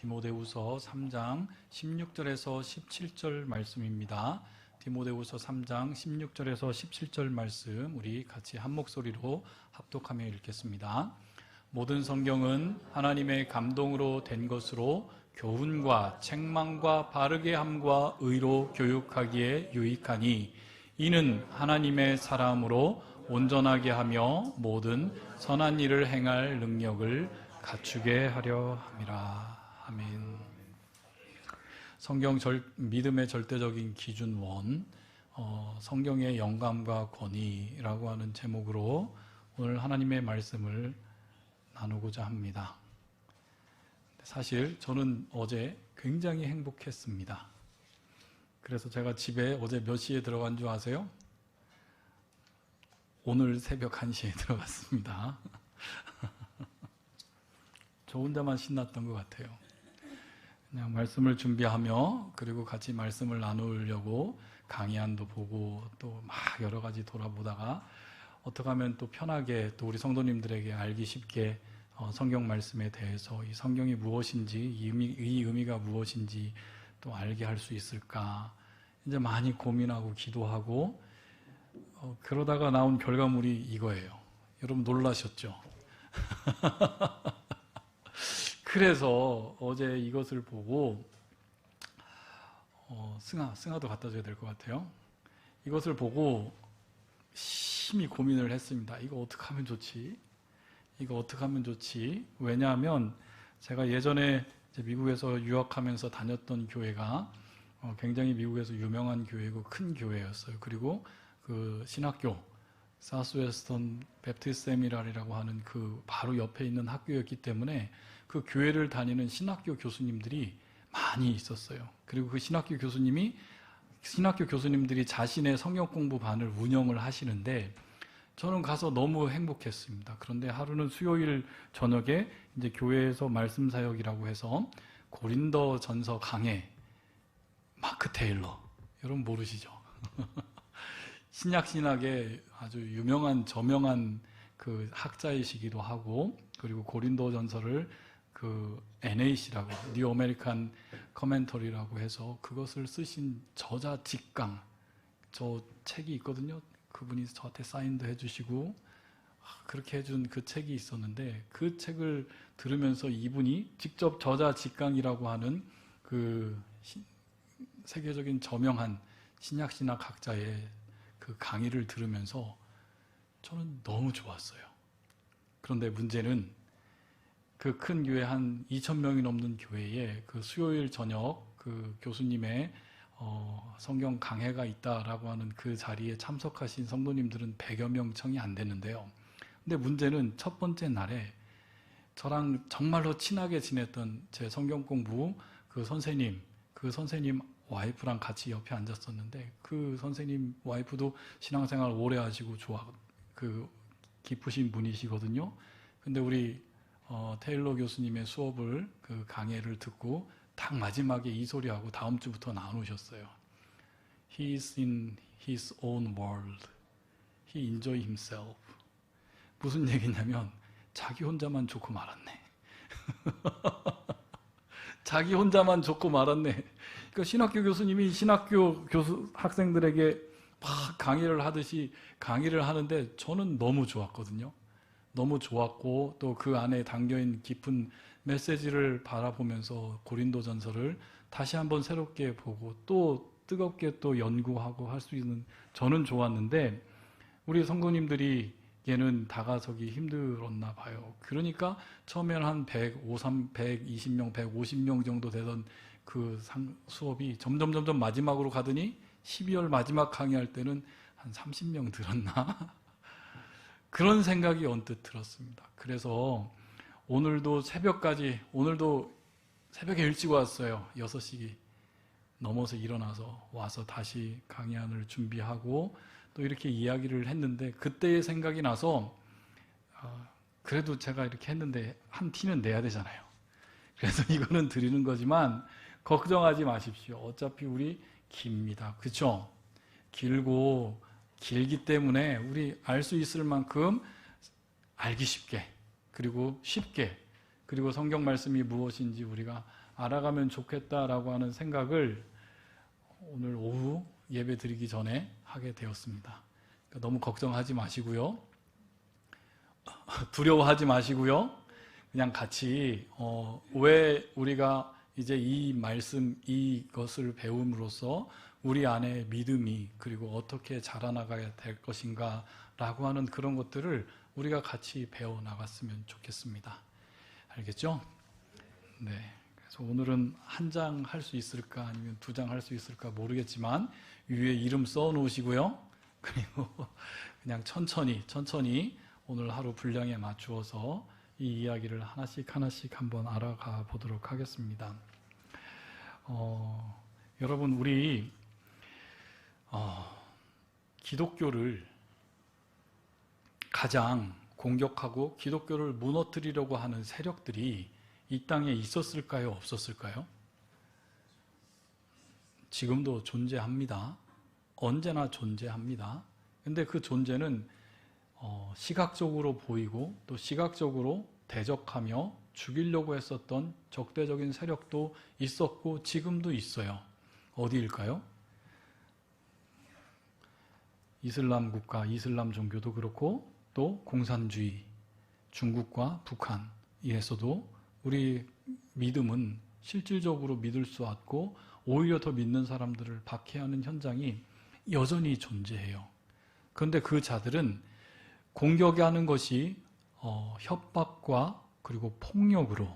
디모데후서 3장 16절에서 17절 말씀입니다. 디모데후서 3장 16절에서 17절 말씀 우리 같이 한 목소리로 합독하며 읽겠습니다. 모든 성경은 하나님의 감동으로 된 것으로 교훈과 책망과 바르게 함과 의로 교육하기에 유익하니 이는 하나님의 사람으로 온전하게 하며 모든 선한 일을 행할 능력을 갖추게 하려 함이라. 아멘. 성경 믿음의 절대적인 기준 원, 성경의 영감과 권위라고 하는 제목으로 오늘 하나님의 말씀을 나누고자 합니다. 사실 저는 어제 굉장히 행복했습니다. 그래서 제가 집에 어제 몇 시에 들어간 줄 아세요? 오늘 새벽 1시에 들어갔습니다. 저 혼자만 신났던 것 같아요. 그냥 말씀을 준비하며 그리고 같이 말씀을 나누려고 강의안도 보고 또 막 여러 가지 돌아보다가 어떻게 하면 또 편하게 또 우리 성도님들에게 알기 쉽게 성경 말씀에 대해서 이 성경이 무엇인지 이 의미가 무엇인지 또 알게 할 수 있을까 이제 많이 고민하고 기도하고 그러다가 나온 결과물이 이거예요. 여러분 놀라셨죠? 그래서 어제 이것을 보고 승아도 갖다 줘야 될 것 같아요. 이것을 보고 심히 고민을 했습니다. 이거 어떻게 하면 좋지? 이거 어떻게 하면 좋지? 왜냐하면 제가 예전에 미국에서 유학하면서 다녔던 교회가 굉장히 미국에서 유명한 교회고 큰 교회였어요. 그리고 그 신학교 사우스웨스턴 배프티스트 세미나리라고 하는 그 바로 옆에 있는 학교였기 때문에 그 교회를 다니는 신학교 교수님들이 많이 있었어요. 그리고 그 신학교 교수님들이 자신의 성경 공부반을 운영을 하시는데 저는 가서 너무 행복했습니다. 그런데 하루는 수요일 저녁에 이제 교회에서 말씀 사역이라고 해서 고린도 전서 강해 마크 테일러 여러분 모르시죠? 신약신학의 아주 유명한 저명한 그 학자이시기도 하고 그리고 고린도 전서를 그 NAC라고 뉴 아메리칸 커멘터리라고 해서 그것을 쓰신 저자 직강 저 책이 있거든요. 그분이 저한테 사인도 해주시고 그렇게 해준 그 책이 있었는데 그 책을 들으면서 이분이 직접 저자 직강이라고 하는 그 세계적인 저명한 신약신학 학자의 그 강의를 들으면서 저는 너무 좋았어요. 그런데 문제는 그 큰 교회 한 2,000명이 넘는 교회에 그 수요일 저녁 그 교수님의 성경 강해가 있다라고 하는 그 자리에 참석하신 성도님들은 100여 명 청이 안 되는데요. 근데 문제는 첫 번째 날에 저랑 정말로 친하게 지냈던 제 성경 공부 그 선생님 와이프랑 같이 옆에 앉았었는데 그 선생님 와이프도 신앙생활 오래 하시고 깊으신 분이시거든요. 근데 우리 테일러 교수님의 수업을 그 강해를 듣고 딱 마지막에 이 소리하고 다음 주부터 나누셨어요. He is in his own world. He enjoy himself. 무슨 얘기냐면 자기 혼자만 좋고 말았네. 자기 혼자만 좋고 말았네. 그러니까 신학교 교수님이 신학교 학생들에게 막 강의를 하듯이 강의를 하는데 저는 너무 좋았거든요. 너무 좋았고 또 그 안에 담겨있는 깊은 메시지를 바라보면서 고린도전서를 다시 한번 새롭게 보고 또 뜨겁게 또 연구하고 할 수 있는 저는 좋았는데 우리 성도님들에게는 다가서기 힘들었나 봐요. 그러니까 처음에는 한 120명, 150명 정도 되던 그 수업이 점점 마지막으로 가더니 12월 마지막 강의할 때는 한 30명 들었나? 그런 생각이 언뜻 들었습니다. 그래서 오늘도 새벽에 일찍 왔어요. 6시 넘어서 일어나서 와서 다시 강의안을 준비하고 또 이렇게 이야기를 했는데 그때의 생각이 나서 그래도 제가 이렇게 했는데 한 티는 내야 되잖아요. 그래서 이거는 드리는 거지만 걱정하지 마십시오. 어차피 우리 깁니다. 그렇죠? 길기 때문에 우리 알 수 있을 만큼 알기 쉽게 그리고 쉽게 그리고 성경 말씀이 무엇인지 우리가 알아가면 좋겠다라고 하는 생각을 오늘 오후 예배 드리기 전에 하게 되었습니다. 그러니까 너무 걱정하지 마시고요. 두려워하지 마시고요. 그냥 같이 왜 우리가 이제 이 말씀, 이것을 배움으로써 우리 안에 믿음이 그리고 어떻게 자라나가야 될 것인가 라고 하는 그런 것들을 우리가 같이 배워나갔으면 좋겠습니다. 알겠죠? 네. 그래서 오늘은 한 장 할 수 있을까 아니면 2장 할 수 있을까 모르겠지만 위에 이름 써 놓으시고요. 그리고 그냥 천천히 오늘 하루 분량에 맞추어서 이 이야기를 하나씩 한번 알아가 보도록 하겠습니다. 여러분, 우리 기독교를 가장 공격하고 기독교를 무너뜨리려고 하는 세력들이 이 땅에 있었을까요? 없었을까요? 지금도 존재합니다. 언제나 존재합니다. 근데 그 존재는 시각적으로 보이고 또 시각적으로 대적하며 죽이려고 했었던 적대적인 세력도 있었고 지금도 있어요. 어디일까요? 이슬람 국가, 이슬람 종교도 그렇고 또 공산주의, 중국과 북한에서도 우리 믿음은 실질적으로 믿을 수 없고 오히려 더 믿는 사람들을 박해하는 현장이 여전히 존재해요. 그런데 그 자들은 공격하는 것이 협박과 그리고 폭력으로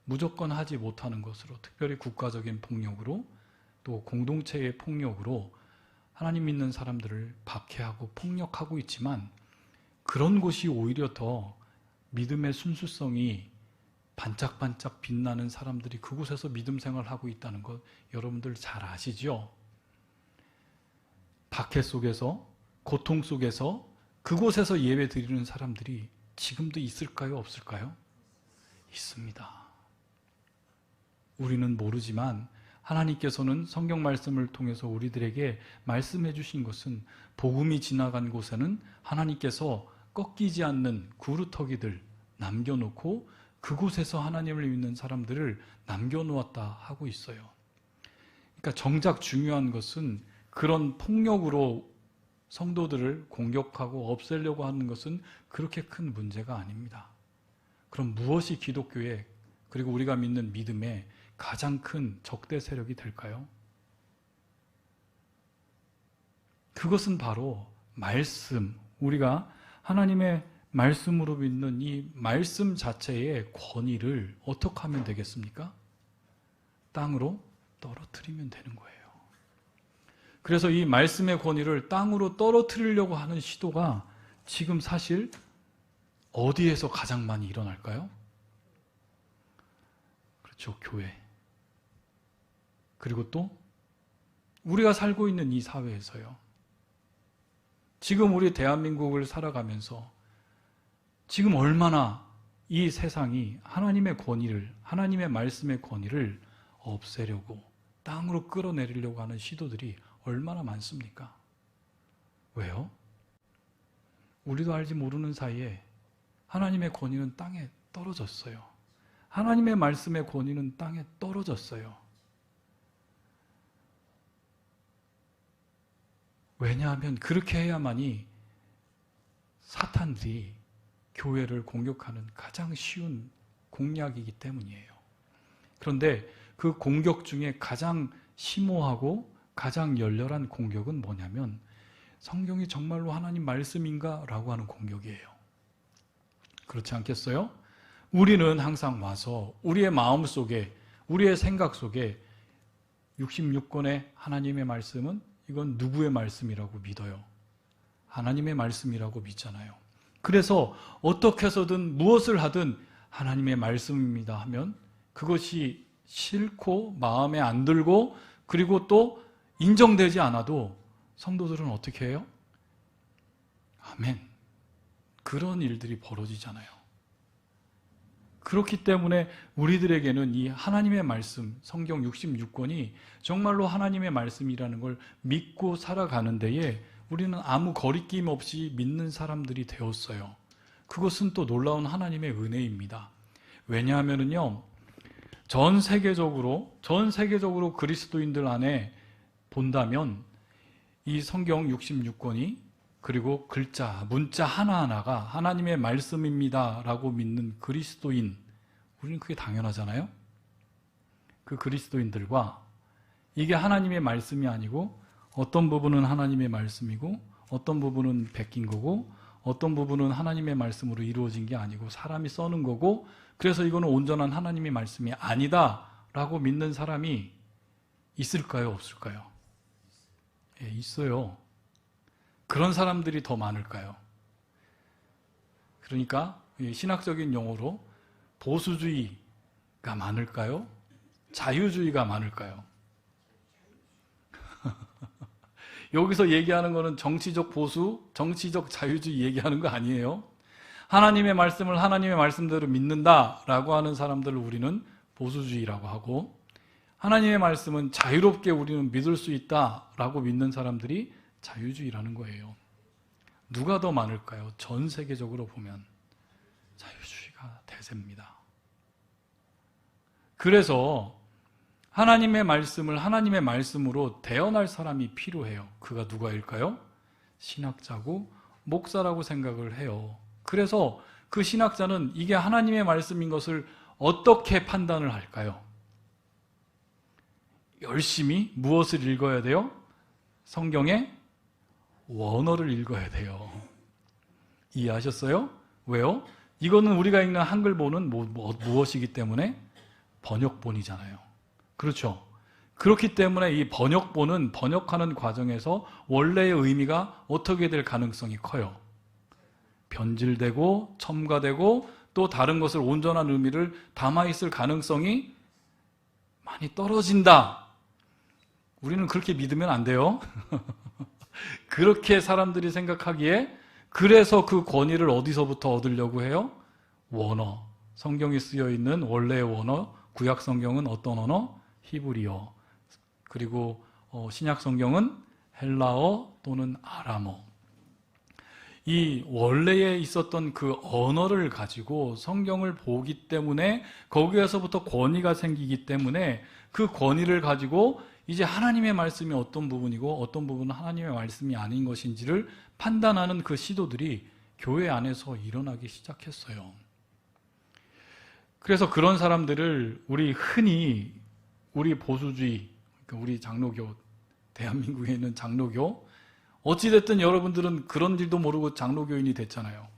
무조건 하지 못하는 것으로, 특별히 국가적인 폭력으로 또 공동체의 폭력으로 하나님 믿는 사람들을 박해하고 폭력하고 있지만 그런 곳이 오히려 더 믿음의 순수성이 반짝반짝 빛나는 사람들이 그곳에서 믿음 생활하고 있다는 것 여러분들 잘 아시죠? 박해 속에서, 고통 속에서 그곳에서 예배 드리는 사람들이 지금도 있을까요? 없을까요? 있습니다. 우리는 모르지만 하나님께서는 성경 말씀을 통해서 우리들에게 말씀해 주신 것은 복음이 지나간 곳에는 하나님께서 꺾이지 않는 구루터기들 남겨놓고 그곳에서 하나님을 믿는 사람들을 남겨놓았다 하고 있어요. 그러니까 정작 중요한 것은 그런 폭력으로 성도들을 공격하고 없애려고 하는 것은 그렇게 큰 문제가 아닙니다. 그럼 무엇이 기독교의 그리고 우리가 믿는 믿음의 가장 큰 적대 세력이 될까요? 그것은 바로 말씀, 우리가 하나님의 말씀으로 믿는 이 말씀 자체의 권위를 어떻게 하면 되겠습니까? 땅으로 떨어뜨리면 되는 거예요. 그래서 이 말씀의 권위를 땅으로 떨어뜨리려고 하는 시도가 지금 사실 어디에서 가장 많이 일어날까요? 그렇죠, 교회. 그리고 또 우리가 살고 있는 이 사회에서요. 지금 우리 대한민국을 살아가면서 지금 얼마나 이 세상이 하나님의 권위를, 하나님의 말씀의 권위를 없애려고 땅으로 끌어내리려고 하는 시도들이 얼마나 많습니까? 왜요? 우리도 알지 모르는 사이에 하나님의 권위는 땅에 떨어졌어요. 하나님의 말씀의 권위는 땅에 떨어졌어요. 왜냐하면 그렇게 해야만이 사탄들이 교회를 공격하는 가장 쉬운 공략이기 때문이에요. 그런데 그 공격 중에 가장 심오하고 가장 열렬한 공격은 뭐냐면 성경이 정말로 하나님 말씀인가? 라고 하는 공격이에요. 그렇지 않겠어요? 우리는 항상 와서 우리의 마음 속에, 우리의 생각 속에 66권의 하나님의 말씀은 이건 누구의 말씀이라고 믿어요? 하나님의 말씀이라고 믿잖아요. 그래서 어떻게 해서든 무엇을 하든 하나님의 말씀입니다 하면 그것이 싫고 마음에 안 들고 그리고 또 인정되지 않아도 성도들은 어떻게 해요? 아멘. 그런 일들이 벌어지잖아요. 그렇기 때문에 우리들에게는 이 하나님의 말씀, 성경 66권이 정말로 하나님의 말씀이라는 걸 믿고 살아가는 데에 우리는 아무 거리낌 없이 믿는 사람들이 되었어요. 그것은 또 놀라운 하나님의 은혜입니다. 왜냐하면은요, 전 세계적으로 그리스도인들 안에 본다면 이 성경 66권이 그리고 글자, 문자 하나하나가 하나님의 말씀입니다 라고 믿는 그리스도인, 우리는 그게 당연하잖아요. 그 그리스도인들과 이게 하나님의 말씀이 아니고 어떤 부분은 하나님의 말씀이고 어떤 부분은 베낀 거고 어떤 부분은 하나님의 말씀으로 이루어진 게 아니고 사람이 써는 거고, 그래서 이거는 온전한 하나님의 말씀이 아니다 라고 믿는 사람이 있을까요? 없을까요? 예, 있어요. 그런 사람들이 더 많을까요? 그러니까 신학적인 용어로 보수주의가 많을까요? 자유주의가 많을까요? 여기서 얘기하는 거는 정치적 보수, 정치적 자유주의 얘기하는 거 아니에요. 하나님의 말씀을 하나님의 말씀대로 믿는다라고 하는 사람들을 우리는 보수주의라고 하고, 하나님의 말씀은 자유롭게 우리는 믿을 수 있다라고 믿는 사람들이 자유주의라는 거예요. 누가 더 많을까요? 전 세계적으로 보면 자유주의가 대세입니다. 그래서 하나님의 말씀을 하나님의 말씀으로 대언할 사람이 필요해요. 그가 누가일까요? 신학자고 목사라고 생각을 해요. 그래서 그 신학자는 이게 하나님의 말씀인 것을 어떻게 판단을 할까요? 열심히 무엇을 읽어야 돼요? 성경의 원어를 읽어야 돼요. 이해하셨어요? 왜요? 이거는 우리가 읽는 한글본은 무엇이기 때문에? 번역본이잖아요. 그렇죠? 그렇기 때문에 이 번역본은 번역하는 과정에서 원래의 의미가 어떻게 될 가능성이 커요. 변질되고 첨가되고 또 다른 것을 온전한 의미를 담아있을 가능성이 많이 떨어진다. 우리는 그렇게 믿으면 안 돼요. 그렇게 사람들이 생각하기에, 그래서 그 권위를 어디서부터 얻으려고 해요? 원어. 성경이 쓰여 있는 원래의 원어, 구약 성경은 어떤 언어? 히브리어. 그리고 신약 성경은 헬라어 또는 아람어. 이 원래에 있었던 그 언어를 가지고 성경을 보기 때문에 거기에서부터 권위가 생기기 때문에 그 권위를 가지고 이제 하나님의 말씀이 어떤 부분이고 어떤 부분은 하나님의 말씀이 아닌 것인지를 판단하는 그 시도들이 교회 안에서 일어나기 시작했어요. 그래서 그런 사람들을 우리 보수주의, 우리 장로교, 대한민국에 있는 장로교, 어찌됐든 여러분들은 그런 줄도 모르고 장로교인이 됐잖아요.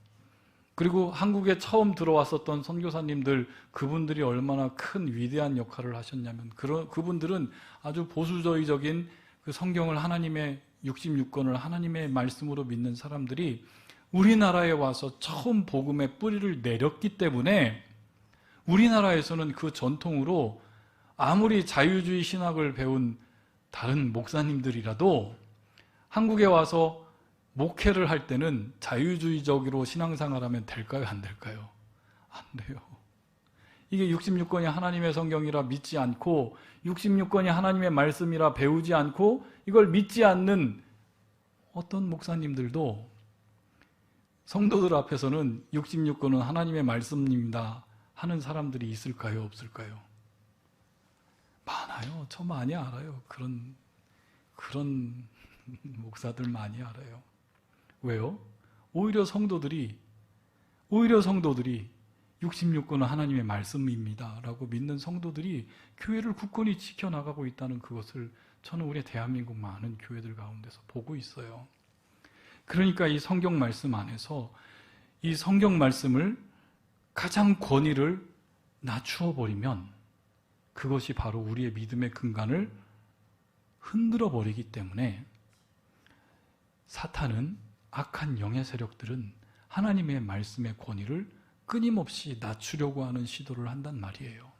그리고 한국에 처음 들어왔었던 선교사님들, 그분들이 얼마나 큰 위대한 역할을 하셨냐면, 그분들은 아주 보수주의적인 그 성경을 하나님의 66권을 하나님의 말씀으로 믿는 사람들이 우리나라에 와서 처음 복음의 뿌리를 내렸기 때문에 우리나라에서는 그 전통으로 아무리 자유주의 신학을 배운 다른 목사님들이라도 한국에 와서 목회를 할 때는 자유주의적으로 신앙생활하면 될까요? 안 될까요? 안 돼요. 이게 66권이 하나님의 성경이라 믿지 않고 66권이 하나님의 말씀이라 배우지 않고 이걸 믿지 않는 어떤 목사님들도 성도들 앞에서는 66권은 하나님의 말씀입니다 하는 사람들이 있을까요? 없을까요? 많아요. 저 많이 알아요. 그런 목사들 많이 알아요. 왜요? 오히려 성도들이 66권은 하나님의 말씀입니다 라고 믿는 성도들이 교회를 굳건히 지켜나가고 있다는 그것을 저는 우리 대한민국 많은 교회들 가운데서 보고 있어요. 그러니까 이 성경 말씀 안에서 이 성경 말씀을 가장 권위를 낮추어 버리면 그것이 바로 우리의 믿음의 근간을 흔들어 버리기 때문에 사탄은, 악한 영의 세력들은 하나님의 말씀의 권위를 끊임없이 낮추려고 하는 시도를 한단 말이에요.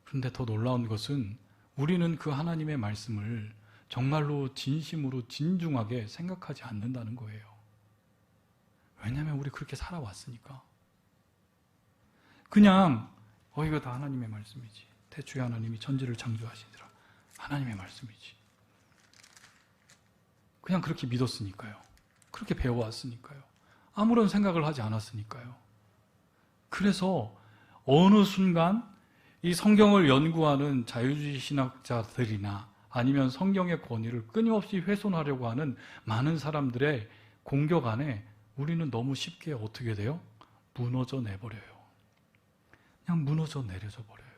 그런데 더 놀라운 것은 우리는 그 하나님의 말씀을 정말로 진심으로 진중하게 생각하지 않는다는 거예요. 왜냐하면 우리 그렇게 살아왔으니까. 그냥 이거 다 하나님의 말씀이지. 태초에 하나님이 천지를 창조하시니라. 하나님의 말씀이지. 그냥 그렇게 믿었으니까요. 그렇게 배워왔으니까요. 아무런 생각을 하지 않았으니까요. 그래서 어느 순간 이 성경을 연구하는 자유주의 신학자들이나 아니면 성경의 권위를 끊임없이 훼손하려고 하는 많은 사람들의 공격 안에 우리는 너무 쉽게 어떻게 돼요? 무너져 내버려요. 그냥 무너져 내려져 버려요.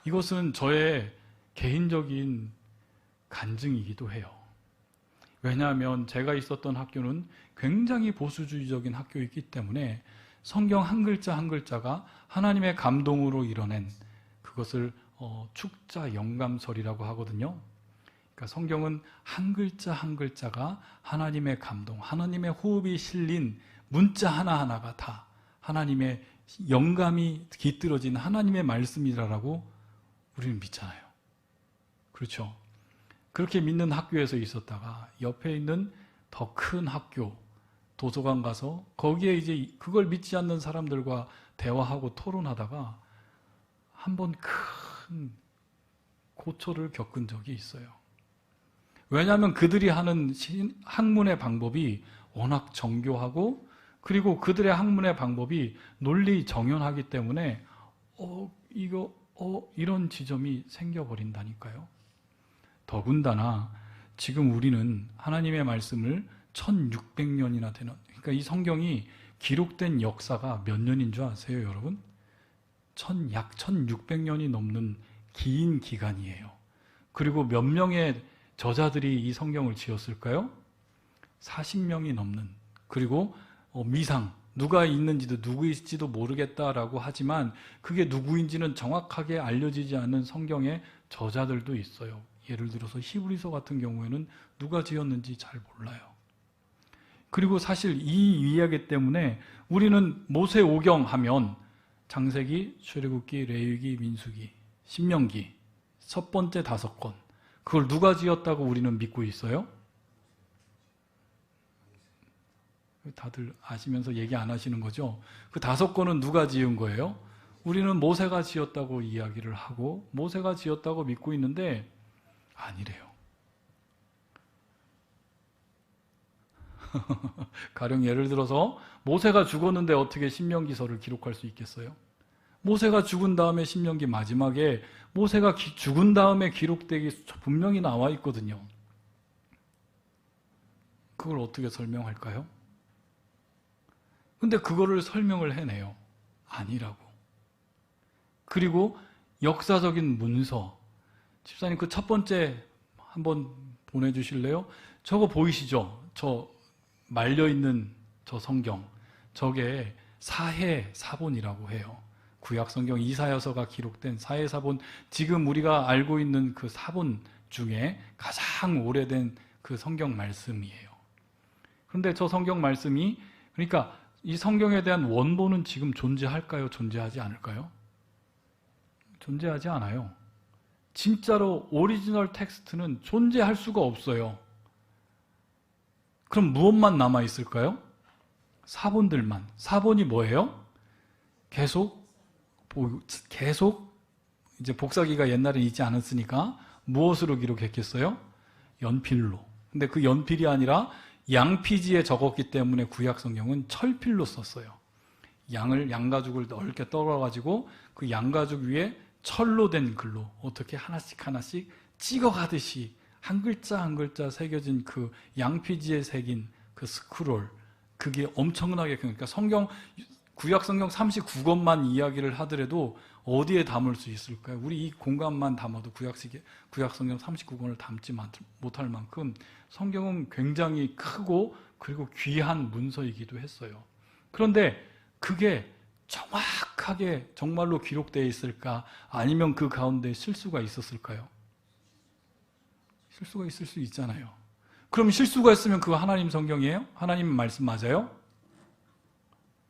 이것은 저의 개인적인 간증이기도 해요. 왜냐하면 제가 있었던 학교는 굉장히 보수주의적인 학교이기 때문에 성경 한 글자 한 글자가 하나님의 감동으로 이뤄낸 그것을 축자 영감설이라고 하거든요. 그러니까 성경은 한 글자 한 글자가 하나님의 감동, 하나님의 호흡이 실린 문자 하나하나가 다 하나님의 영감이 깃들어진 하나님의 말씀이라고 우리는 믿잖아요. 그렇죠? 그렇게 믿는 학교에서 있었다가 옆에 있는 더 큰 학교, 도서관 가서 거기에 이제 그걸 믿지 않는 사람들과 대화하고 토론하다가 한번 큰 고초를 겪은 적이 있어요. 왜냐하면 그들이 하는 학문의 방법이 워낙 정교하고 그리고 그들의 학문의 방법이 논리 정연하기 때문에 이런 지점이 생겨버린다니까요. 더군다나 지금 우리는 하나님의 말씀을 1600년이나 되는, 그러니까 이 성경이 기록된 역사가 몇 년인 줄 아세요, 여러분? 약 1600년이 넘는 긴 기간이에요. 그리고 몇 명의 저자들이 이 성경을 지었을까요? 40명이 넘는, 그리고 미상, 누가 있는지도 누구일지도 모르겠다라고 하지만 그게 누구인지는 정확하게 알려지지 않는 성경의 저자들도 있어요. 예를 들어서 히브리서 같은 경우에는 누가 지었는지 잘 몰라요. 그리고 사실 이 이야기 때문에 우리는 모세오경 하면 창세기, 출애굽기, 레위기, 민수기, 신명기 첫 번째 5권, 그걸 누가 지었다고 우리는 믿고 있어요? 다들 아시면서 얘기 안 하시는 거죠? 그 5권은 누가 지은 거예요? 우리는 모세가 지었다고 이야기를 하고 모세가 지었다고 믿고 있는데 아니래요. 가령 예를 들어서 모세가 죽었는데 어떻게 신명기서를 기록할 수 있겠어요? 모세가 죽은 다음에 신명기 마지막에 모세가 죽은 다음에 기록되기 분명히 나와 있거든요. 그걸 어떻게 설명할까요? 근데 그거를 설명을 해내요. 아니라고. 그리고 역사적인 문서, 집사님 그 첫 번째 한번 보내주실래요? 저거 보이시죠? 저 말려있는 저 성경, 저게 사해사본이라고 해요. 구약성경 이사야서가 기록된 사해사본, 지금 우리가 알고 있는 그 사본 중에 가장 오래된 그 성경 말씀이에요. 그런데 저 성경 말씀이, 그러니까 이 성경에 대한 원본은 지금 존재할까요? 존재하지 않을까요? 존재하지 않아요. 진짜로 오리지널 텍스트는 존재할 수가 없어요. 그럼 무엇만 남아있을까요? 사본들만. 사본이 뭐예요? 계속 이제 복사기가 옛날에 있지 않았으니까 무엇으로 기록했겠어요? 연필로. 근데 그 연필이 아니라 양피지에 적었기 때문에 구약성경은 철필로 썼어요. 양가죽을 넓게 떨어가지고 그 양가죽 위에 철로 된 글로 어떻게 하나씩 찍어가듯이 한 글자 한 글자 새겨진 그 양피지에 새긴 그 스크롤, 그게 엄청나게, 그러니까 구약성경 39권만 이야기를 하더라도 어디에 담을 수 있을까요? 우리 이 공간만 담아도 구약성경 39권을 담지 못할 만큼 성경은 굉장히 크고 그리고 귀한 문서이기도 했어요. 그런데 그게 정확하게 정말로 기록되어 있을까? 아니면 그 가운데 실수가 있었을까요? 실수가 있을 수 있잖아요. 그럼 실수가 있으면 그거 하나님 성경이에요? 하나님 말씀 맞아요?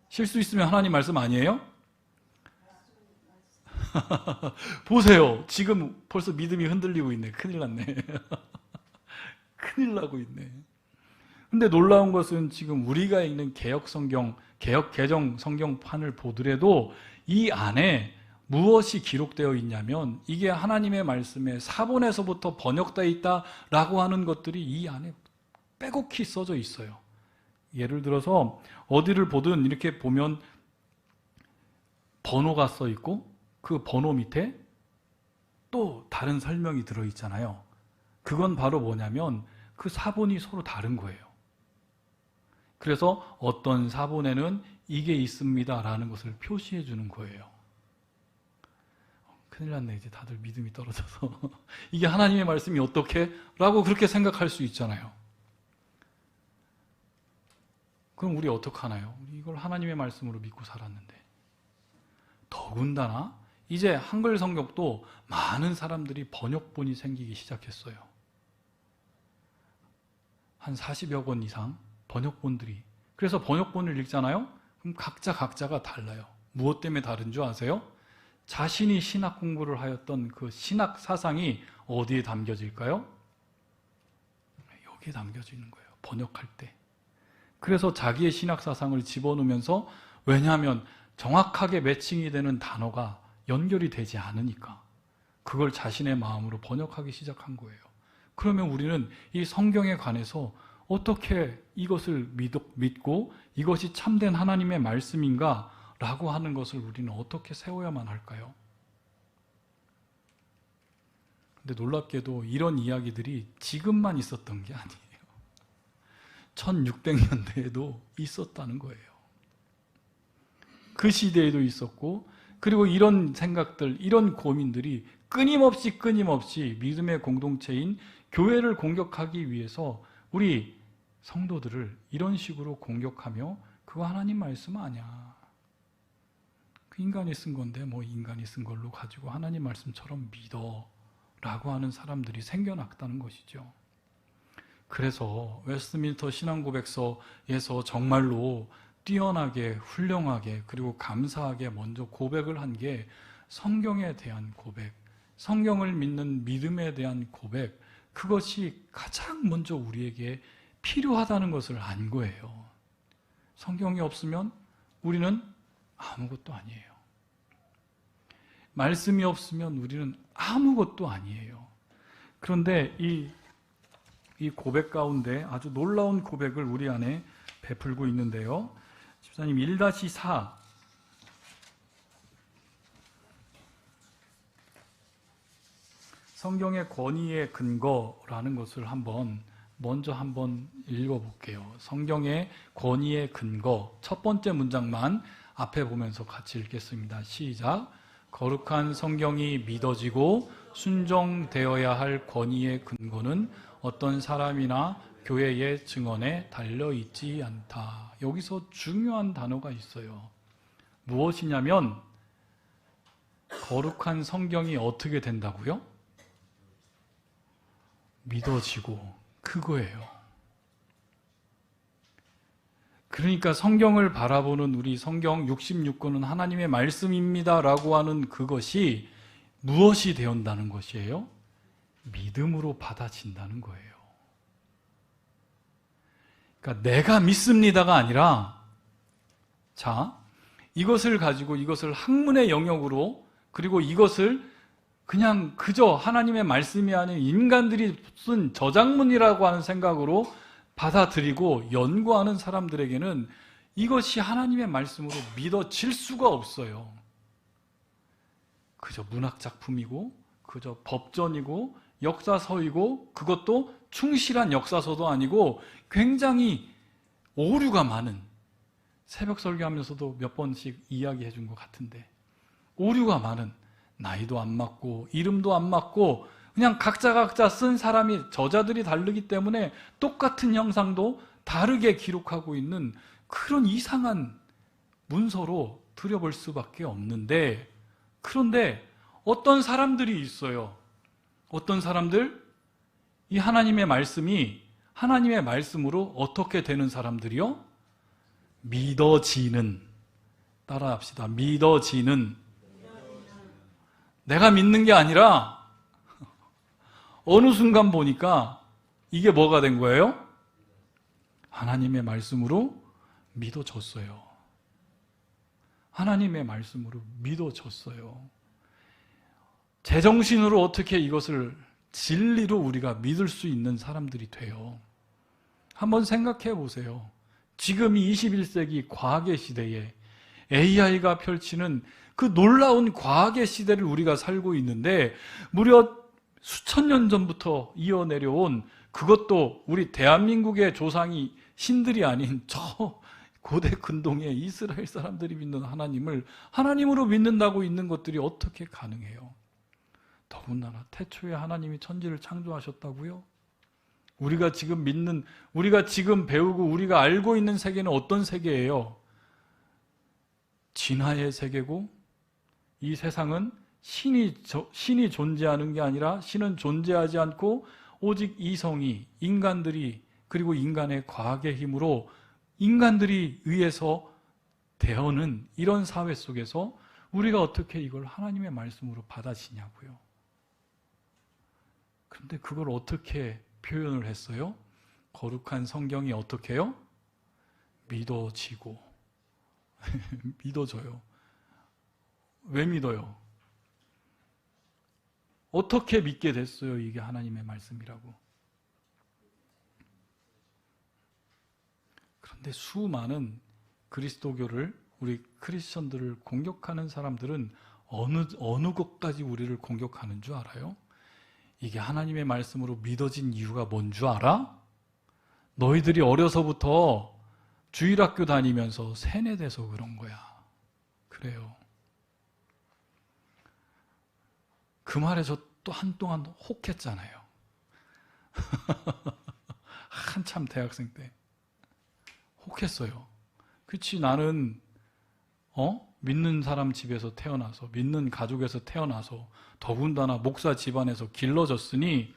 실수 있으면 하나님 말씀 아니에요? 보세요. 지금 벌써 믿음이 흔들리고 있네. 큰일 났네. 큰일 나고 있네. 근데 놀라운 것은 지금 우리가 읽는 개역 개정 성경판을 보더라도 이 안에 무엇이 기록되어 있냐면 이게 하나님의 말씀에 사본에서부터 번역되어 있다라고 하는 것들이 이 안에 빼곡히 써져 있어요. 예를 들어서 어디를 보든 이렇게 보면 번호가 써 있고 그 번호 밑에 또 다른 설명이 들어있잖아요. 그건 바로 뭐냐면 그 사본이 서로 다른 거예요. 그래서 어떤 사본에는 이게 있습니다 라는 것을 표시해 주는 거예요. 큰일 났네. 이제 다들 믿음이 떨어져서 이게 하나님의 말씀이 어떻게? 라고 그렇게 생각할 수 있잖아요. 그럼 우리 어떡하나요? 우리 이걸 하나님의 말씀으로 믿고 살았는데. 더군다나 이제 한글 성경도 많은 사람들이 번역본이 생기기 시작했어요. 한 40여 권 이상 번역본들이. 그래서 번역본을 읽잖아요? 그럼 각자가 달라요. 무엇 때문에 다른 줄 아세요? 자신이 신학 공부를 하였던 그 신학 사상이 어디에 담겨질까요? 여기에 담겨지는 거예요. 번역할 때. 그래서 자기의 신학 사상을 집어넣으면서, 왜냐하면 정확하게 매칭이 되는 단어가 연결이 되지 않으니까 그걸 자신의 마음으로 번역하기 시작한 거예요. 그러면 우리는 이 성경에 관해서 어떻게 이것을 믿고 이것이 참된 하나님의 말씀인가 라고 하는 것을 우리는 어떻게 세워야만 할까요? 근데 놀랍게도 이런 이야기들이 지금만 있었던 게 아니에요. 1600년대에도 있었다는 거예요. 그 시대에도 있었고, 그리고 이런 생각들, 이런 고민들이 끊임없이 믿음의 공동체인 교회를 공격하기 위해서 우리 성도들을 이런 식으로 공격하며, 그거 하나님 말씀 아니야, 그 인간이 쓴 건데 뭐 인간이 쓴 걸로 가지고 하나님 말씀처럼 믿어 라고 하는 사람들이 생겨났다는 것이죠. 그래서 웨스트민스터 신앙고백서에서 정말로 뛰어나게, 훌륭하게, 그리고 감사하게 먼저 고백을 한 게 성경에 대한 고백, 성경을 믿는 믿음에 대한 고백, 그것이 가장 먼저 우리에게 필요하다는 것을 안 거예요. 성경이 없으면 우리는 아무것도 아니에요. 말씀이 없으면 우리는 아무것도 아니에요. 그런데 이 고백 가운데 아주 놀라운 고백을 우리 안에 베풀고 있는데요. 집사님 1-4 성경의 권위의 근거라는 것을 먼저 한번 읽어볼게요. 성경의 권위의 근거, 첫 번째 문장만 앞에 보면서 같이 읽겠습니다. 시작. 거룩한 성경이 믿어지고 순종되어야 할 권위의 근거는 어떤 사람이나 교회의 증언에 달려있지 않다. 여기서 중요한 단어가 있어요. 무엇이냐면, 거룩한 성경이 어떻게 된다고요? 믿어지고, 그거예요. 그러니까 성경을 바라보는 우리, 성경 66권은 하나님의 말씀입니다 라고 하는 그것이 무엇이 되었다는 것이에요? 믿음으로 받아진다는 거예요. 그러니까 내가 믿습니다가 아니라, 자, 이것을 가지고 이것을 학문의 영역으로, 그리고 이것을 그냥 그저 하나님의 말씀이 아닌 인간들이 쓴 저작문이라고 하는 생각으로 받아들이고 연구하는 사람들에게는 이것이 하나님의 말씀으로 믿어질 수가 없어요. 그저 문학작품이고, 그저 법전이고, 역사서이고, 그것도 충실한 역사서도 아니고 굉장히 오류가 많은, 새벽 설교하면서도 몇 번씩 이야기해 준 것 같은데, 오류가 많은, 나이도 안 맞고 이름도 안 맞고 그냥 각자 쓴 사람이, 저자들이 다르기 때문에 똑같은 형상도 다르게 기록하고 있는 그런 이상한 문서로 들여볼 수밖에 없는데, 그런데 어떤 사람들이 있어요. 어떤 사람들? 이 하나님의 말씀이 하나님의 말씀으로 어떻게 되는 사람들이요? 믿어지는, 따라합시다. 믿어지는. 내가 믿는 게 아니라 어느 순간 보니까 이게 뭐가 된 거예요? 하나님의 말씀으로 믿어졌어요. 하나님의 말씀으로 믿어졌어요. 제정신으로 어떻게 이것을 진리로 우리가 믿을 수 있는 사람들이 돼요. 한번 생각해 보세요. 지금 이 21세기 과학의 시대에 AI가 펼치는 그 놀라운 과학의 시대를 우리가 살고 있는데, 무려 수천 년 전부터 이어내려온, 그것도 우리 대한민국의 조상이 신들이 아닌 저 고대 근동의 이스라엘 사람들이 믿는 하나님을 하나님으로 믿는다고 있는 것들이 어떻게 가능해요? 더군다나 태초에 하나님이 천지를 창조하셨다고요? 우리가 지금 믿는, 우리가 지금 배우고 우리가 알고 있는 세계는 어떤 세계예요? 진화의 세계고, 이 세상은 신이 존재하는 게 아니라 신은 존재하지 않고 오직 이성이, 인간들이, 그리고 인간의 과학의 힘으로 인간들이 의해서 되어는 이런 사회 속에서 우리가 어떻게 이걸 하나님의 말씀으로 받아지냐고요. 그런데 그걸 어떻게 표현을 했어요? 거룩한 성경이 어떻게 해요? 믿어지고 믿어져요. 왜 믿어요? 어떻게 믿게 됐어요? 이게 하나님의 말씀이라고. 그런데 수많은 그리스도교를, 우리 크리스천들을 공격하는 사람들은 어느 것까지 우리를 공격하는 줄 알아요? 이게 하나님의 말씀으로 믿어진 이유가 뭔 줄 알아? 너희들이 어려서부터 주일학교 다니면서 세뇌돼서 그런 거야. 그래요. 그 말에 저 또 한동안 혹했잖아요. 한참 대학생 때 혹했어요. 그치, 나는 믿는 사람 집에서 태어나서, 믿는 가족에서 태어나서, 더군다나 목사 집안에서 길러졌으니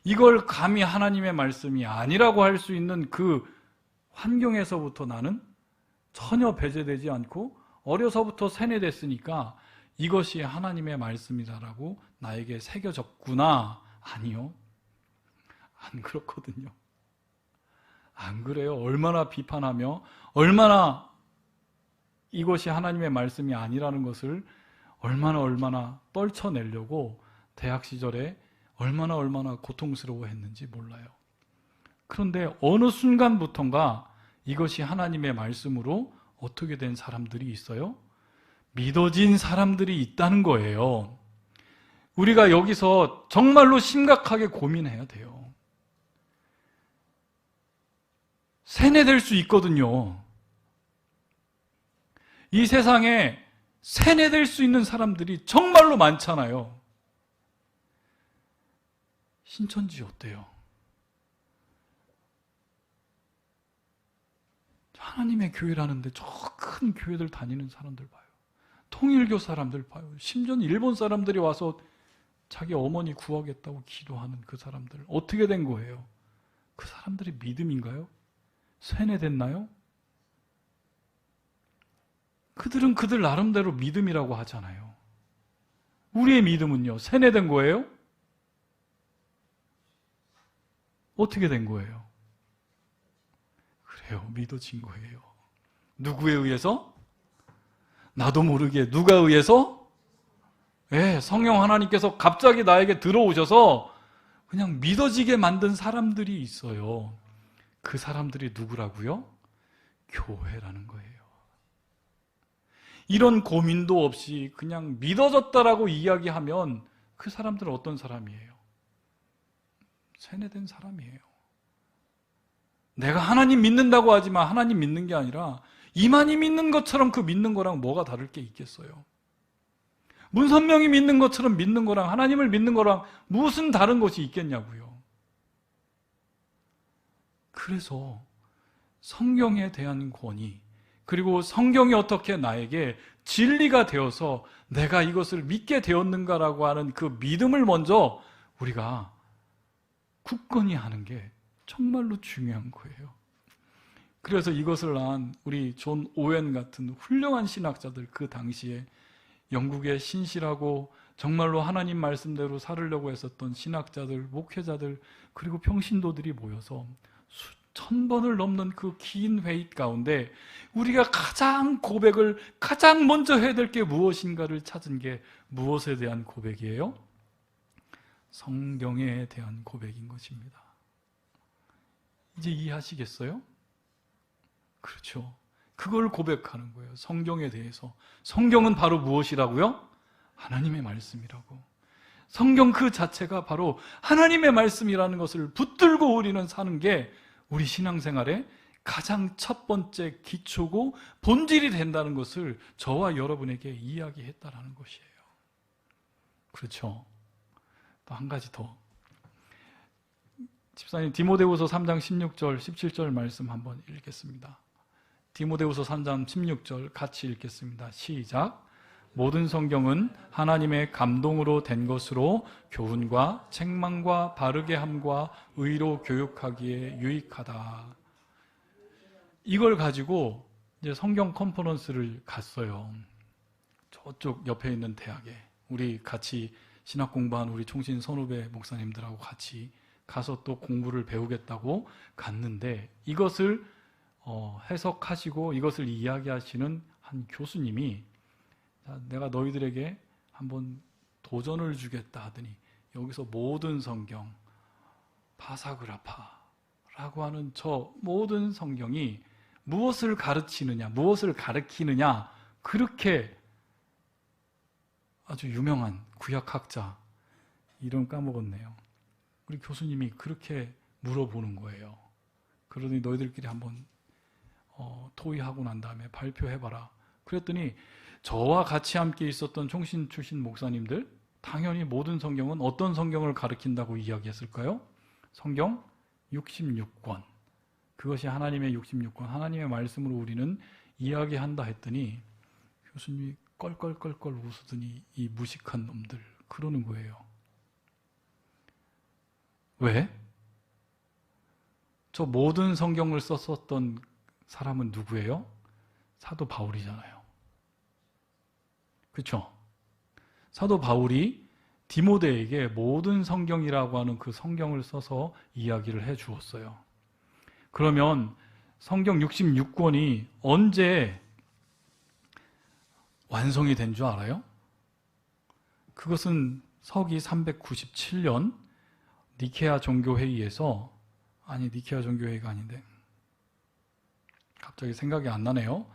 이걸 감히 하나님의 말씀이 아니라고 할 수 있는 그 환경에서부터 나는 전혀 배제되지 않고 어려서부터 세뇌됐으니까 이것이 하나님의 말씀이다라고 나에게 새겨졌구나. 아니요, 안 그렇거든요. 안 그래요. 얼마나 비판하며 얼마나 이것이 하나님의 말씀이 아니라는 것을 얼마나 떨쳐내려고 대학 시절에 얼마나 고통스러워했는지 몰라요. 그런데 어느 순간부턴가 이것이 하나님의 말씀으로 어떻게 된 사람들이 있어요? 믿어진 사람들이 있다는 거예요. 우리가 여기서 정말로 심각하게 고민해야 돼요. 세뇌될 수 있거든요. 이 세상에 세뇌될 수 있는 사람들이 정말로 많잖아요. 신천지 어때요? 하나님의 교회라는데 저 큰 교회들 다니는 사람들 봐요. 통일교 사람들 봐요. 심지어는 일본 사람들이 와서 자기 어머니 구하겠다고 기도하는 그 사람들. 어떻게 된 거예요? 그 사람들이 믿음인가요? 세뇌됐나요? 그들은 그들 나름대로 믿음이라고 하잖아요. 우리의 믿음은요, 세뇌된 거예요? 어떻게 된 거예요? 그래요, 믿어진 거예요. 누구에 의해서? 나도 모르게 누가 의해서? 성령 하나님께서 갑자기 나에게 들어오셔서 그냥 믿어지게 만든 사람들이 있어요. 그 사람들이 누구라고요? 교회라는 거예요. 이런 고민도 없이 그냥 믿어졌다라고 이야기하면 그 사람들은 어떤 사람이에요? 세뇌된 사람이에요. 내가 하나님 믿는다고 하지만 하나님 믿는 게 아니라 이만희 믿는 것처럼 그 믿는 거랑 뭐가 다를 게 있겠어요? 문선명이 믿는 것처럼 믿는 거랑 하나님을 믿는 거랑 무슨 다른 것이 있겠냐고요. 그래서 성경에 대한 권위, 그리고 성경이 어떻게 나에게 진리가 되어서 내가 이것을 믿게 되었는가라고 하는 그 믿음을 먼저 우리가 굳건히 하는 게 정말로 중요한 거예요. 그래서 이것을 안 우리 존 오웬 같은 훌륭한 신학자들, 그 당시에 영국의 신실하고 정말로 하나님 말씀대로 살으려고 했었던 신학자들, 목회자들, 그리고 평신도들이 모여서 수천 번을 넘는 그 긴 회의 가운데 우리가 가장 먼저 해야 될 게 무엇인가를 찾은 게 무엇에 대한 고백이에요? 성경에 대한 고백인 것입니다. 이제 이해하시겠어요? 그렇죠. 그걸 고백하는 거예요. 성경에 대해서. 성경은 바로 무엇이라고요? 하나님의 말씀이라고. 성경 그 자체가 바로 하나님의 말씀이라는 것을 붙들고 우리는 사는 게 우리 신앙생활의 가장 첫 번째 기초고 본질이 된다는 것을 저와 여러분에게 이야기했다라는 것이에요. 그렇죠? 또 한 가지 더. 집사님, 디모데후서 3장 16절, 17절 말씀 한번 읽겠습니다. 디모데후서 3장 16절 같이 읽겠습니다. 시작. 모든 성경은 하나님의 감동으로 된 것으로 교훈과 책망과 바르게 함과 의로 교육하기에 유익하다. 이걸 가지고 이제 성경 컨퍼런스를 갔어요. 저쪽 옆에 있는 대학에 우리 같이 신학 공부한 우리 총신 선후배 목사님들하고 같이 가서 또 공부를 배우겠다고 갔는데 이것을 해석하시고 이것을 이야기하시는 한 교수님이 내가 너희들에게 한번 도전을 주겠다 하더니 여기서 모든 성경 파사그라파라고 하는 저 모든 성경이 무엇을 가르치느냐, 무엇을 가르치느냐, 그렇게 아주 유명한 구약학자, 이름 까먹었네요. 우리 교수님이 그렇게 물어보는 거예요. 그러더니 너희들끼리 한번 토의하고 난 다음에 발표해봐라. 그랬더니 저와 같이 함께 있었던 총신 출신 목사님들, 당연히 모든 성경은 어떤 성경을 가르친다고 이야기했을까요? 성경 66권. 그것이 하나님의 66권, 하나님의 말씀으로 우리는 이야기한다 했더니 교수님이 껄껄껄껄 웃으더니 이 무식한 놈들 그러는 거예요. 왜? 저 모든 성경을 썼었던 사람은 누구예요? 사도 바울이잖아요. 그렇죠? 사도 바울이 디모데에게 모든 성경이라고 하는 그 성경을 써서 이야기를 해 주었어요. 그러면 성경 66권이 언제 완성이 된 줄 알아요? 그것은 서기 397년 니케아 종교회의에서, 니케아 종교회의가 아닌데 갑자기 생각이 안 나네요.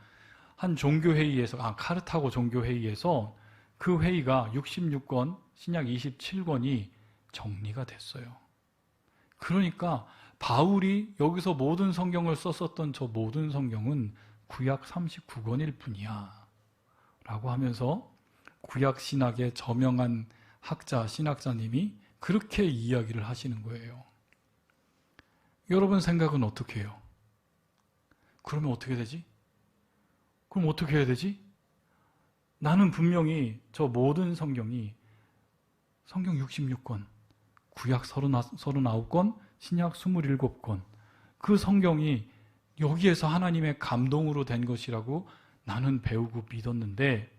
한 종교회의에서, 카르타고 종교회의에서 그 회의가 66권, 신약 27권이 정리가 됐어요. 그러니까 바울이 여기서 모든 성경을 썼었던 저 모든 성경은 구약 39권일 뿐이야 라고 하면서 구약 신학의 저명한 학자, 신학자님이 그렇게 이야기를 하시는 거예요. 여러분 생각은 어떻게 해요? 그러면 어떻게 되지? 그럼 어떻게 해야 되지? 나는 분명히 저 모든 성경이 성경 66권, 구약 39권, 신약 27권, 그 성경이 여기에서 하나님의 감동으로 된 것이라고 나는 배우고 믿었는데,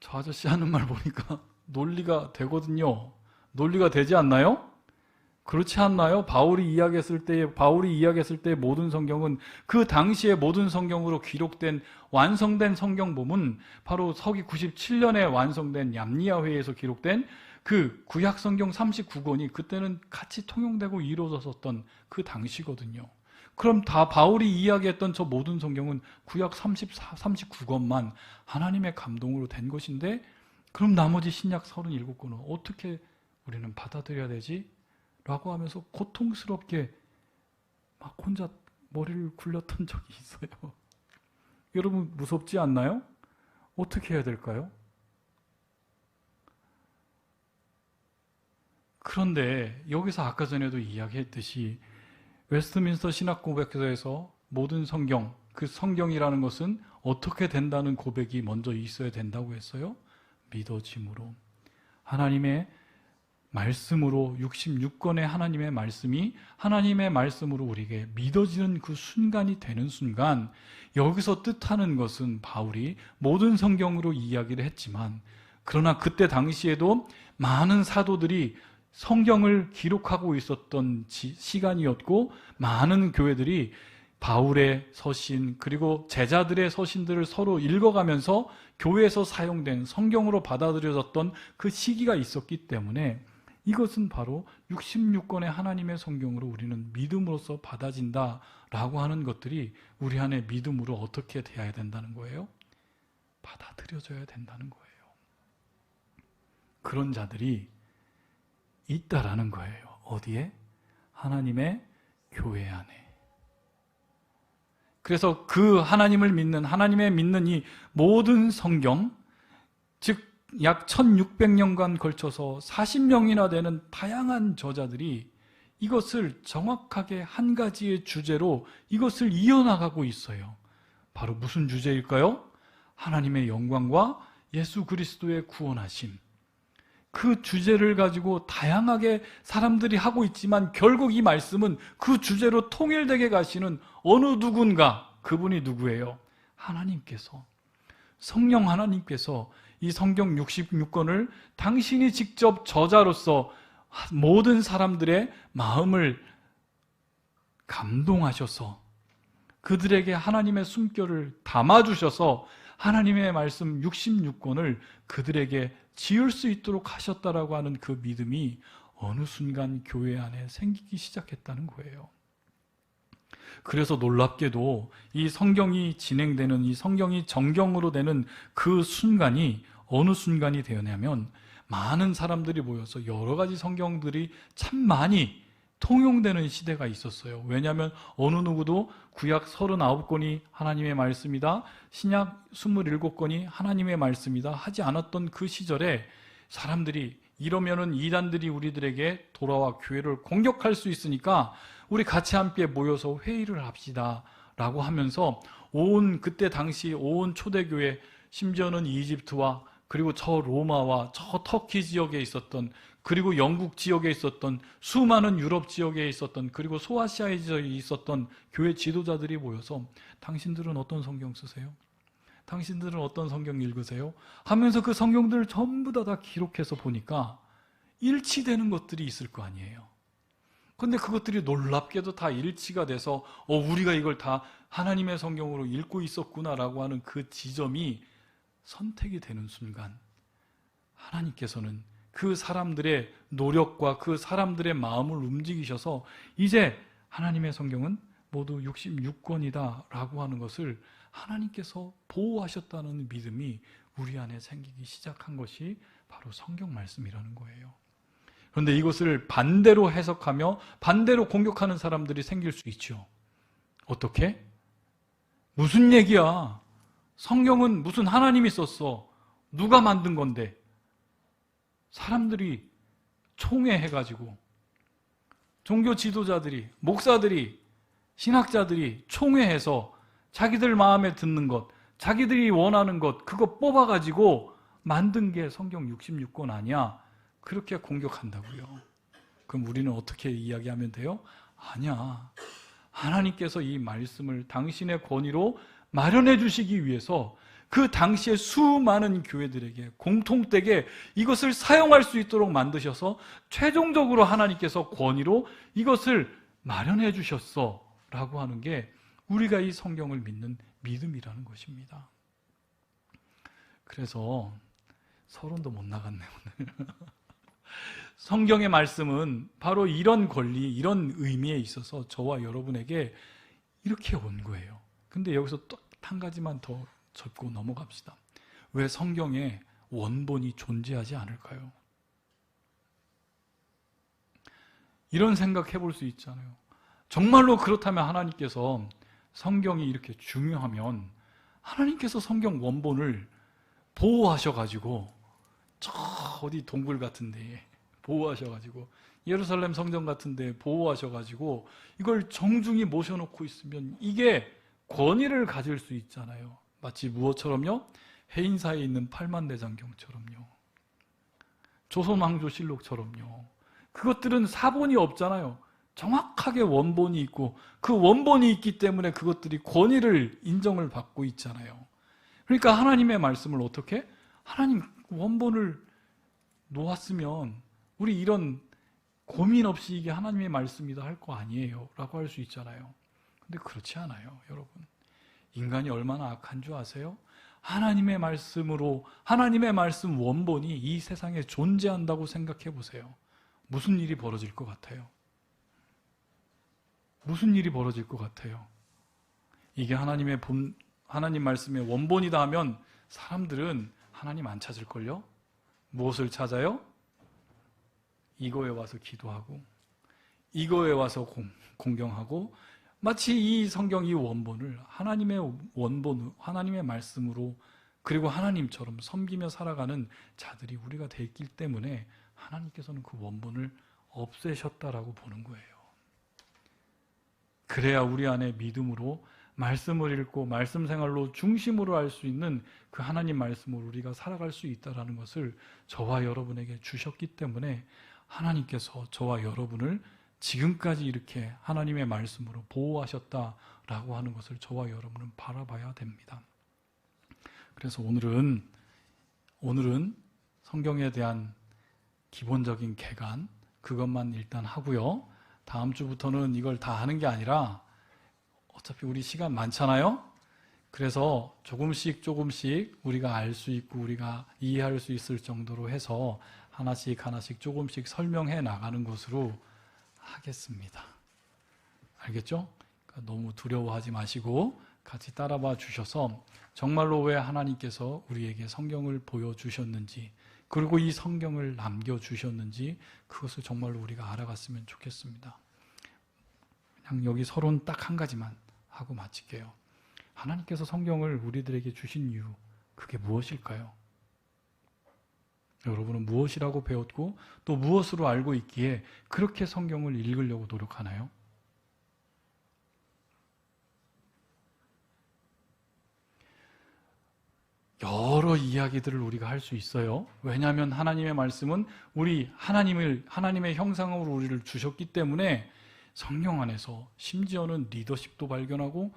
저 아저씨 하는 말 보니까 논리가 되거든요. 논리가 되지 않나요? 그렇지 않나요? 바울이 이야기했을 때 모든 성경은 그 당시의 모든 성경으로 기록된 완성된 성경본은 바로 서기 97년에 완성된 얌니아 회의에서 기록된 그 구약 성경 39권이 그때는 같이 통용되고 이루어졌었던 그 당시거든요. 그럼 다 바울이 이야기했던 저 모든 성경은 구약 39권만 하나님의 감동으로 된 것인데, 그럼 나머지 신약 37권은 어떻게 우리는 받아들여야 되지? 라고 하면서 고통스럽게 막 혼자 머리를 굴렸던 적이 있어요. 여러분 무섭지 않나요? 어떻게 해야 될까요? 그런데 여기서 아까 전에도 이야기했듯이 웨스트민스터 신학고백서에서 모든 성경, 그 성경이라는 것은 어떻게 된다는 고백이 먼저 있어야 된다고 했어요? 믿어짐으로. 하나님의 말씀으로, 66권의 하나님의 말씀이 하나님의 말씀으로 우리에게 믿어지는 그 순간이 되는 순간, 여기서 뜻하는 것은 바울이 모든 성경으로 이야기를 했지만, 그러나 그때 당시에도 많은 사도들이 성경을 기록하고 있었던 시간이었고, 많은 교회들이 바울의 서신 그리고 제자들의 서신들을 서로 읽어가면서 교회에서 사용된 성경으로 받아들여졌던 그 시기가 있었기 때문에 이것은 바로 66권의 하나님의 성경으로 우리는 믿음으로써 받아진다라고 하는 것들이 우리 안에 믿음으로 어떻게 돼야 된다는 거예요? 받아들여져야 된다는 거예요. 그런 자들이 있다라는 거예요. 어디에? 하나님의 교회 안에. 그래서 그 하나님을 믿는, 하나님의 믿는 이 모든 성경, 즉 약 1600년간 걸쳐서 40명이나 되는 다양한 저자들이 이것을 정확하게 한 가지의 주제로 이것을 이어나가고 있어요. 바로 무슨 주제일까요? 하나님의 영광과 예수 그리스도의 구원하심. 그 주제를 가지고 다양하게 사람들이 하고 있지만 결국 이 말씀은 그 주제로 통일되게 가시는 어느 누군가, 그분이 누구예요? 하나님께서, 성령 하나님께서 이 성경 66권을 당신이 직접 저자로서 모든 사람들의 마음을 감동하셔서 그들에게 하나님의 숨결을 담아주셔서 하나님의 말씀 66권을 그들에게 지을 수 있도록 하셨다라고 하는 그 믿음이 어느 순간 교회 안에 생기기 시작했다는 거예요. 그래서 놀랍게도 이 성경이 진행되는, 이 성경이 정경으로 되는 그 순간이 어느 순간이 되었냐면 많은 사람들이 모여서 여러 가지 성경들이 참 많이 통용되는 시대가 있었어요. 왜냐하면 어느 누구도 구약 39권이 하나님의 말씀이다, 신약 27권이 하나님의 말씀이다 하지 않았던 그 시절에 사람들이 이러면은 이단들이 우리들에게 돌아와 교회를 공격할 수 있으니까 우리 같이 함께 모여서 회의를 합시다 라고 하면서 그때 당시 온 초대교회, 심지어는 이집트와 그리고 저 로마와 저 터키 지역에 있었던, 그리고 영국 지역에 있었던, 수많은 유럽 지역에 있었던, 그리고 소아시아에 있었던 교회 지도자들이 모여서 당신들은 어떤 성경 쓰세요? 당신들은 어떤 성경 읽으세요? 하면서 그 성경들을 전부 다 기록해서 보니까 일치되는 것들이 있을 거 아니에요. 그런데 그것들이 놀랍게도 다 일치가 돼서 우리가 이걸 다 하나님의 성경으로 읽고 있었구나라고 하는 그 지점이 선택이 되는 순간 하나님께서는 그 사람들의 노력과 그 사람들의 마음을 움직이셔서 이제 하나님의 성경은 모두 66권이다 라고 하는 것을 하나님께서 보호하셨다는 믿음이 우리 안에 생기기 시작한 것이 바로 성경 말씀이라는 거예요. 그런데 이것을 반대로 해석하며 반대로 공격하는 사람들이 생길 수 있죠. 어떻게? 무슨 얘기야? 성경은 무슨 하나님이 썼어? 누가 만든 건데? 사람들이 총회해가지고 종교 지도자들이, 목사들이, 신학자들이 총회해서 자기들 마음에 드는 것, 자기들이 원하는 것, 그거 뽑아가지고 만든 게 성경 66권 아니야? 그렇게 공격한다고요. 그럼 우리는 어떻게 이야기하면 돼요? 아니야. 하나님께서 이 말씀을 당신의 권위로 마련해 주시기 위해서 그 당시에 수많은 교회들에게 공통되게 이것을 사용할 수 있도록 만드셔서 최종적으로 하나님께서 권위로 이것을 마련해 주셨어 라고 하는 게 우리가 이 성경을 믿는 믿음이라는 것입니다. 그래서 서론도 못 나갔네 오늘. 성경의 말씀은 바로 이런 권리, 이런 의미에 있어서 저와 여러분에게 이렇게 온 거예요. 근데 여기서 또 한 가지만 더 짚고 넘어갑시다. 왜 성경에 원본이 존재하지 않을까요? 이런 생각 해볼 수 있잖아요. 정말로 그렇다면 하나님께서 성경이 이렇게 중요하면 하나님께서 성경 원본을 보호하셔가지고 저 어디 동굴 같은데 보호하셔가지고 예루살렘 성전 같은데 보호하셔가지고 이걸 정중히 모셔놓고 있으면 이게 권위를 가질 수 있잖아요. 마치 무엇처럼요? 해인사에 있는 팔만대장경처럼요. 조선왕조실록처럼요. 그것들은 사본이 없잖아요. 정확하게 원본이 있고 그 원본이 있기 때문에 그것들이 권위를 인정을 받고 있잖아요. 그러니까 하나님의 말씀을 어떻게? 하나님 원본을 놓았으면 우리 이런 고민 없이 이게 하나님의 말씀이다 할 거 아니에요 라고 할 수 있잖아요. 근데 그렇지 않아요, 여러분. 인간이 얼마나 악한 줄 아세요? 하나님의 말씀으로, 하나님의 말씀 원본이 이 세상에 존재한다고 생각해 보세요. 무슨 일이 벌어질 것 같아요? 무슨 일이 벌어질 것 같아요? 이게 하나님 말씀의 원본이다 하면 사람들은 하나님 안 찾을걸요? 무엇을 찾아요? 이거에 와서 기도하고, 이거에 와서 공경하고, 마치 이 성경 이 원본을 하나님의 원본, 하나님의 말씀으로 그리고 하나님처럼 섬기며 살아가는 자들이 우리가 되었기 때문에 하나님께서는 그 원본을 없애셨다라고 보는 거예요. 그래야 우리 안에 믿음으로 말씀을 읽고 말씀 생활로 중심으로 할 수 있는 그 하나님 말씀으로 우리가 살아갈 수 있다는 것을 저와 여러분에게 주셨기 때문에 하나님께서 저와 여러분을 지금까지 이렇게 하나님의 말씀으로 보호하셨다라고 하는 것을 저와 여러분은 바라봐야 됩니다. 그래서 오늘은 성경에 대한 기본적인 개관 그것만 일단 하고요. 다음 주부터는 이걸 다 하는 게 아니라 어차피 우리 시간 많잖아요. 그래서 조금씩 우리가 알 수 있고 우리가 이해할 수 있을 정도로 해서 하나씩 조금씩 설명해 나가는 것으로 하겠습니다. 알겠죠? 그러니까 너무 두려워하지 마시고 같이 따라봐 주셔서 정말로 왜 하나님께서 우리에게 성경을 보여주셨는지 그리고 이 성경을 남겨주셨는지 그것을 정말로 우리가 알아갔으면 좋겠습니다. 그냥 여기 서론 딱 한 가지만 하고 마칠게요. 하나님께서 성경을 우리들에게 주신 이유 그게 무엇일까요? 여러분은 무엇이라고 배웠고 또 무엇으로 알고 있기에 그렇게 성경을 읽으려고 노력하나요? 여러 이야기들을 우리가 할 수 있어요. 왜냐하면 하나님의 말씀은 하나님의 형상으로 우리를 주셨기 때문에 성경 안에서 심지어는 리더십도 발견하고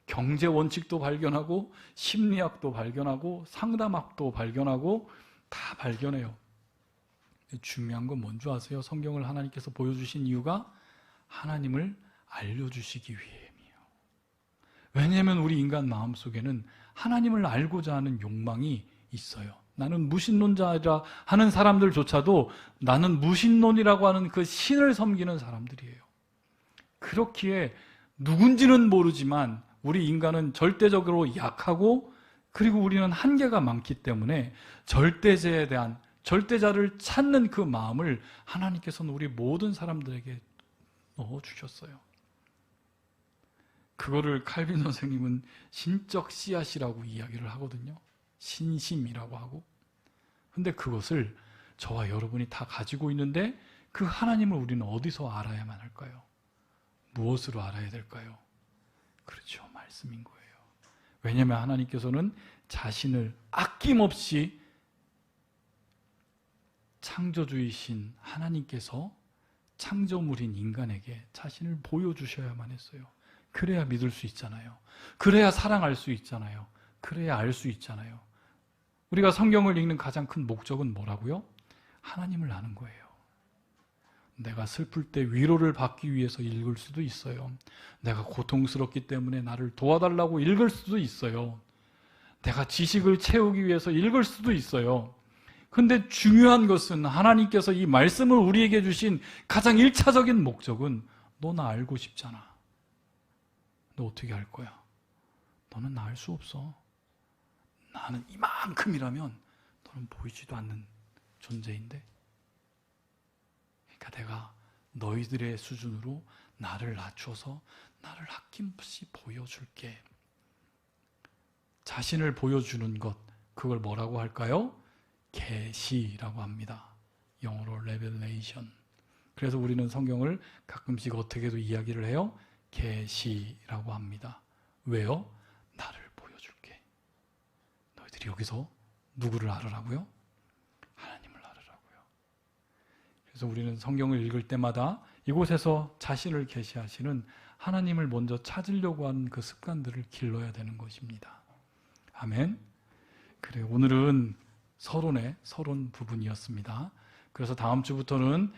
경제 원칙도 발견하고 심리학도 발견하고 상담학도 발견하고 다 발견해요. 중요한 건 뭔지 아세요? 성경을 하나님께서 보여주신 이유가 하나님을 알려주시기 위함이에요. 왜냐하면 우리 인간 마음속에는 하나님을 알고자 하는 욕망이 있어요. 나는 무신론자라 하는 사람들조차도 나는 무신론이라고 하는 그 신을 섬기는 사람들이에요. 그렇기에 누군지는 모르지만 우리 인간은 절대적으로 약하고 그리고 우리는 한계가 많기 때문에 절대자를 찾는 그 마음을 하나님께서는 우리 모든 사람들에게 넣어주셨어요. 그거를 칼빈 선생님은 신적 씨앗이라고 이야기를 하거든요. 신심이라고 하고. 근데 그것을 저와 여러분이 다 가지고 있는데 그 하나님을 우리는 어디서 알아야만 할까요? 무엇으로 알아야 될까요? 그렇죠. 말씀인 거예요. 왜냐하면 하나님께서는 자신을 아낌없이 창조주이신 하나님께서 창조물인 인간에게 자신을 보여주셔야만 했어요. 그래야 믿을 수 있잖아요. 그래야 사랑할 수 있잖아요. 그래야 알 수 있잖아요. 우리가 성경을 읽는 가장 큰 목적은 뭐라고요? 하나님을 아는 거예요. 내가 슬플 때 위로를 받기 위해서 읽을 수도 있어요. 내가 고통스럽기 때문에 나를 도와달라고 읽을 수도 있어요. 내가 지식을 채우기 위해서 읽을 수도 있어요. 근데 중요한 것은 하나님께서 이 말씀을 우리에게 주신 가장 1차적인 목적은 너 나 알고 싶잖아. 너 어떻게 할 거야? 너는 나 알 수 없어. 나는 이만큼이라면 너는 보이지도 않는 존재인데 그러니까 내가 너희들의 수준으로 나를 낮춰서 나를 아낌없이 보여줄게. 자신을 보여주는 것 그걸 뭐라고 할까요? 계시라고 합니다. 영어로 revelation. 그래서 우리는 성경을 가끔씩 어떻게도 이야기를 해요? 계시라고 합니다. 왜요? 나를 보여줄게. 너희들이 여기서 누구를 알으라고요? 하나님을 알으라고요. 그래서 우리는 성경을 읽을 때마다 이곳에서 자신을 계시하시는 하나님을 먼저 찾으려고 하는 그 습관들을 길러야 되는 것입니다. 아멘. 그래, 오늘은 서론 부분이었습니다. 그래서 다음 주부터는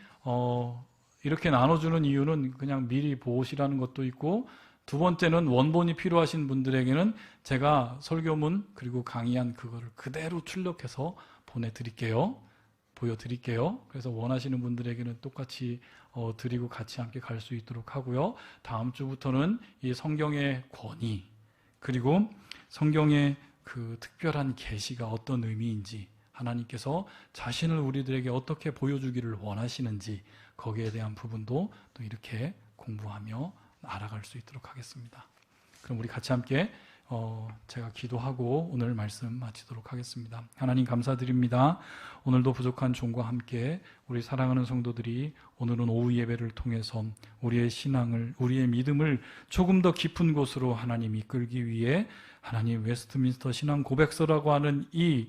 이렇게 나눠주는 이유는 그냥 미리 보시라는 것도 있고 두 번째는 원본이 필요하신 분들에게는 제가 설교문 그리고 강의한 그거를 그대로 출력해서 보내드릴게요. 보여드릴게요. 그래서 원하시는 분들에게는 똑같이 드리고 같이 함께 갈 수 있도록 하고요. 다음 주부터는 이 성경의 권위, 그리고 성경의 그 특별한 계시가 어떤 의미인지, 하나님께서 자신을 우리들에게 어떻게 보여주기를 원하시는지, 거기에 대한 부분도 또 이렇게 공부하며 알아갈 수 있도록 하겠습니다. 그럼 우리 같이 함께 제가 기도하고 오늘 말씀 마치도록 하겠습니다. 하나님 감사드립니다. 오늘도 부족한 종과 함께 우리 사랑하는 성도들이 오늘은 오후 예배를 통해서 우리의 신앙을, 우리의 믿음을 조금 더 깊은 곳으로 하나님 이끌기 위해 하나님 웨스트민스터 신앙 고백서라고 하는 이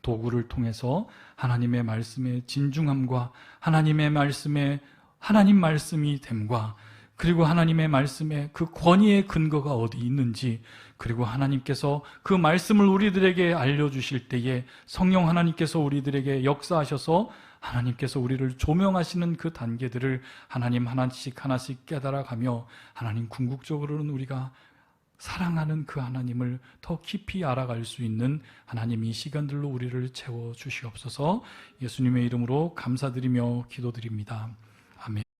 도구를 통해서 하나님의 말씀의 진중함과 하나님의 말씀의 하나님 말씀이 됨과, 그리고 하나님의 말씀에 그 권위의 근거가 어디 있는지, 그리고 하나님께서 그 말씀을 우리들에게 알려주실 때에 성령 하나님께서 우리들에게 역사하셔서 하나님께서 우리를 조명하시는 그 단계들을 하나님 하나씩 하나씩 깨달아가며 하나님 궁극적으로는 우리가 사랑하는 그 하나님을 더 깊이 알아갈 수 있는 하나님 이 시간들로 우리를 채워주시옵소서. 예수님의 이름으로 감사드리며 기도드립니다. 아멘.